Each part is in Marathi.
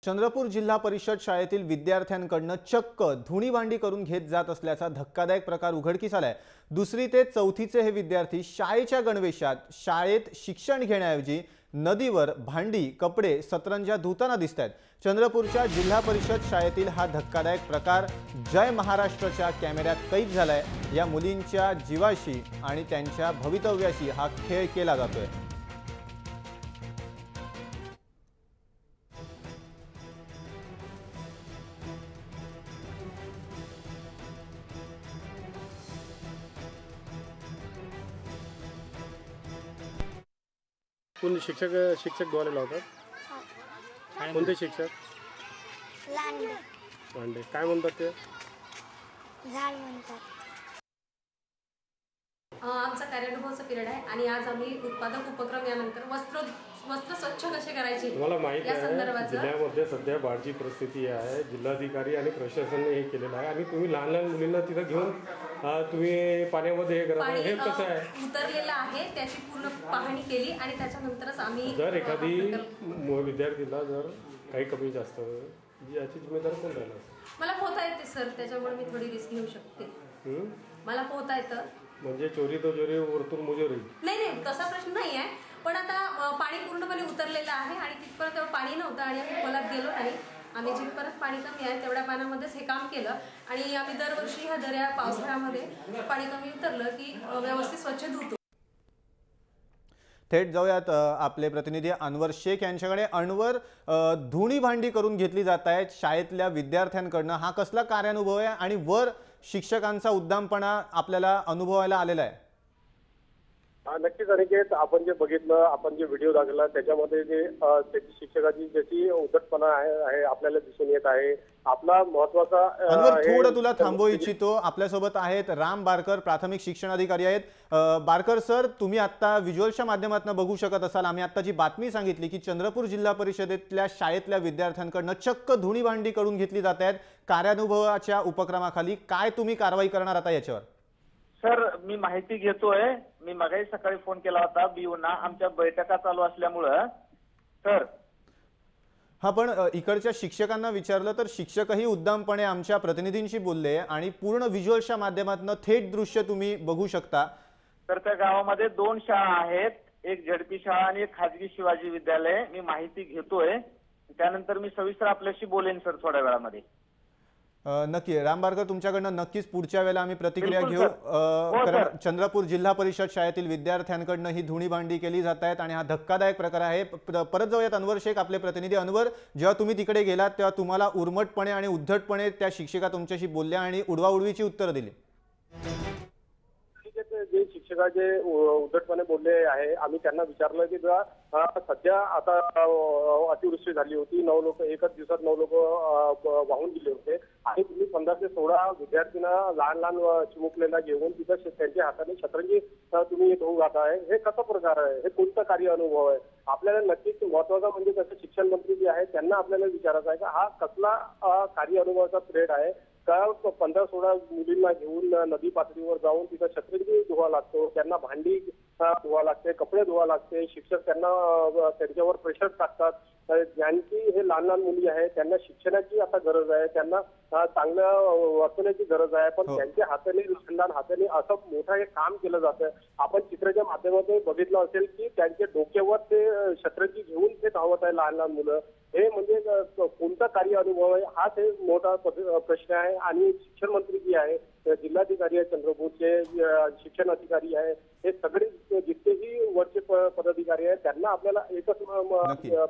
चंद्रपूर जिल्हा परिषद शाळेतील विद्यार्थ्यांकडून चक्क धुणी भांडी करून घेत जात असल्याचा धक्कादायक प्रकार उघडकीस आलाय। दुसरी ते चौथीचे हे विद्यार्थी शाळेच्या गणवेशात शाळेत शिक्षण घेण्याऐवजी नदीवर भांडी, कपडे, सतरंजा धुताना दिसतात। चंद्रपूरच्या जिल्हा परिषद शाळेतील हा धक्कादायक प्रकार जय महाराष्ट्रच्या कॅमेऱ्यात कैद झालाय। या मुलींच्या जीवाशी आणि त्यांच्या भवितव्याशी हा खेळ केला जातोय। कोण शिक्षक द्वारे लावतात? कोणते शिक्षक? लांडे काय म्हणतात ते? झाड म्हणतात। आमचा कार्यानुभवाचा पिरियड आहे आणि आज आम्ही उत्पादक उपक्रम यानंतर वस्त्र स्वच्छ कसे करायचे मला माहिती आहे जिल्ह्यामध्ये सध्या बाढची परिस्थिती आहे। जिल्हाधिकारी आणि प्रशासनाने हे केलेलं आहे आणि तुम्ही लहान लहान मुलींना तिथे घेऊन तुम्ही पाण्यामध्ये हे करा। हे कसं आहे? उतरलेलं आहे त्याची पूर्ण पाहणी केली आणि त्याच्यानंतरच आम्ही जर एखादी विद्यार्थीला जर काही कमी जास्त याची जिम्मेदारी कोण राहिला? मला पोहता येते सर, त्याच्यामुळे मी थोडी रिस्क घेऊ शकते। मला पोहता येतं म्हणजे चोरी तो चोरी वरतून मुजोरी नाही, तसा प्रश्न नाही आहे। पण आता पाणी पूर्णपणे उतरलेलं आहे आणि तिथपर्यंत पाणी नव्हतं आणि आम्ही खोलात गेलो नाही। आम्ही जिथपर्यंत पाणी कमी आहे तेवढ्या पाण्यामध्येच हे काम केलं आणि आम्ही दरवर्षी ह्या दर्या पावसाळ्यामध्ये पाणी कमी उतरलं की व्यवस्थित स्वच्छ धुतो। थेट जाऊयात आपले प्रतिनिधी अनवर शेख यांच्याकडे। अनवर, धुणी भांडी करून घेतली जात आहेत शाळेतल्या विद्यार्थ्यांकडून, हा कसला कार्यानुभव आहे आणि वर शिक्षकांचा उद्दामपणा आपल्याला अनुभवायला आलेला आहे? नक्कीच अनिकेत, आपण जे बघितलं, आपण जे व्हिडिओ दाखवला त्याच्यामध्ये जे शिक्षकाची ज्याची उद्धटपणा आहे आपल्याला दिसून येत आहे। आपला महत्वाचा अनवर, थोडं तुला थांबवू इच्छितो। आपल्यासोबत आहेत राम बारकर, प्राथमिक शिक्षण अधिकारी आहेत। बारकर सर, तुम्ही आता व्हिज्युअलच्या माध्यमातून बघू शकत असाल, आम्ही आता जी बातमी सांगितली की चंद्रपूर जिल्हा परिषदेतल्या शाळेतल्या विद्यार्थ्यांकडून चक्क धुणी भांडी करून घेतली जात आहेत कार्यानुभवाच्या उपक्रमाखाली, काय तुम्ही कारवाई करणार आता याच्यावर? सर, मी माहिती घेतोय। मी मगाही सकाळी फोन केला होता बीओना, आमच्या बैठका चालू असल्यामुळं सर। हा, पण इकडच्या शिक्षकांना विचारलं तर शिक्षकही उद्दामपणे आमच्या प्रतिनिधींशी बोलले आणि पूर्ण व्हिज्युअलच्या माध्यमातून थेट दृश्य तुम्ही बघू शकता। तर त्या गावामध्ये 2 शाळा आहेत, एक झडपी शाळा आणि एक खाजगी शिवाजी विद्यालय। मी माहिती घेतोय, त्यानंतर मी सविस्तर आपल्याशी बोलेन सर थोड्या वेळामध्ये। नक्की राम बारकर, तुमच्याकडनं नक्कीच पुढच्या वेळेला आम्ही प्रतिक्रिया घेऊ। कारण चंद्रपूर जिल्हा परिषद शाळेतील विद्यार्थ्यांकडनं ही धुणी भांडी केली जात आहेत आणि हा धक्कादायक प्रकार आहे। परत जाऊयात अनवर शेख, आपले प्रतिनिधी। अनवर, जेव्हा तुम्ही तिकडे गेलात तेव्हा तुम्हाला उर्मटपणे आणि उद्धटपणे त्या शिक्षिका तुमच्याशी बोलल्या आणि उडवाउडवीची उत्तरं दिली। जे शिक्षकाचे उद्धटपणे बोलले आहे, आम्ही त्यांना विचारलं की सध्या आता अतिवृष्टी झाली होती, 9 लोक एकच दिवसात 9 लोक वाहून गेले होते आणि तुम्ही 15 ते 16 विद्यार्थ्यांना लहान लहान चिमुकलेला घेऊन तिथं त्यांच्या हाताने शतरंजी तुम्ही धुवू घालताय, हे कसा प्रकार आहे? हे कोणता कार्य अनुभव आहे? आपल्याला नक्कीच महत्वाचा म्हणजे कसं शिक्षण मंत्री जे आहे त्यांना आपल्याला विचारायचं आहे का हा कसला कार्य अनुभवाचा पिरियड आहे का? 15-16 मुलींना घेऊन नदी पातळीवर जाऊन तिथं शतरंजी धुवा लागतो, त्यांना भांडी धुवा लागते, कपडे धुवा लागते, शिक्षक त्यांना त्यांच्यावर प्रेशर टाकतात। ज्यांची हे लहान लहान मुली आहे त्यांना शिक्षणाची आता गरज आहे, त्यांना चांगल्या वर्तवण्याची गरज आहे, पण त्यांच्या हाताने लहान हाताने असं मोठं हे काम केलं जातं। आपण चित्राच्या माध्यमातून बघितलं असेल की त्यांच्या डोक्यावर ते शतरंजी घेऊन ते धावत आहे लहान लहान मुलं। हे म्हणजे कोणता कार्य अनुभव आहे हा ते मोठा प्रश्न आहे। आणि शिक्षण मंत्री जे आहे, जिल्हाधिकारी आहे चंद्रपूरचे, शिक्षण अधिकारी आहे, हे सगळे जितकेही वरचे पदाधिकारी आहेत त्यांना आपल्याला एकच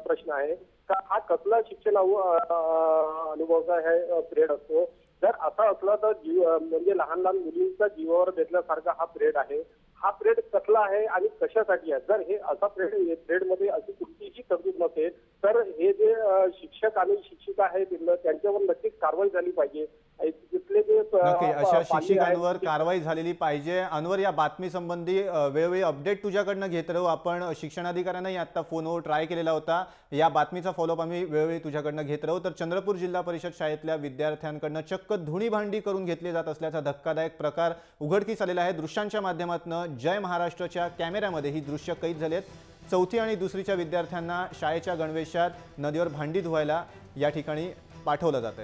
प्रश्न आहे का हा कसला शिक्षण अनुभवाचा हे पिरियड असतो? जर असा असला तर म्हणजे लहान लहान मुलींच्या जीवावर बेतल्यासारखा हा पिरियड आहे, हा पिरियड कसला आहे आणि कशासाठी आहे? जर हे असा पिरियडमध्ये अशी कुठलीही तरतूद नसेल तर हे जे शिक्षक आणि शिक्षिका आहेत त्यांच्यावर नक्कीच कारवाई झाली पाहिजे। नक्की अशा शिक्षकांवर कारवाई झालेली पाहिजे। अनवर, या बातमी संबंधी वेळोवेळी अपडेट तुझ्याकडनं घेत राहू। आपण शिक्षणाधिकाऱ्यांनाही आता फोनवर ट्राय केलेला होता, या बातमीचा फॉलोअप आम्ही वेळोवेळी तुझ्याकडनं घेत राहू। तर चंद्रपूर जिल्हा परिषद शाळेतल्या विद्यार्थ्यांकडनं चक्क धुणी भांडी करून घेतली जात असल्याचा धक्कादायक प्रकार उघडकीस आलेला आहे। दृश्यांच्या माध्यमातून जय महाराष्ट्रच्या कॅमेऱ्यामध्ये ही दृश्य कैद झाली आहेत। चौथी आणि दुसरीच्या विद्यार्थ्यांना शाळेच्या गणवेशात नदीवर भांडी धुवायला या ठिकाणी पाठवलं जातं।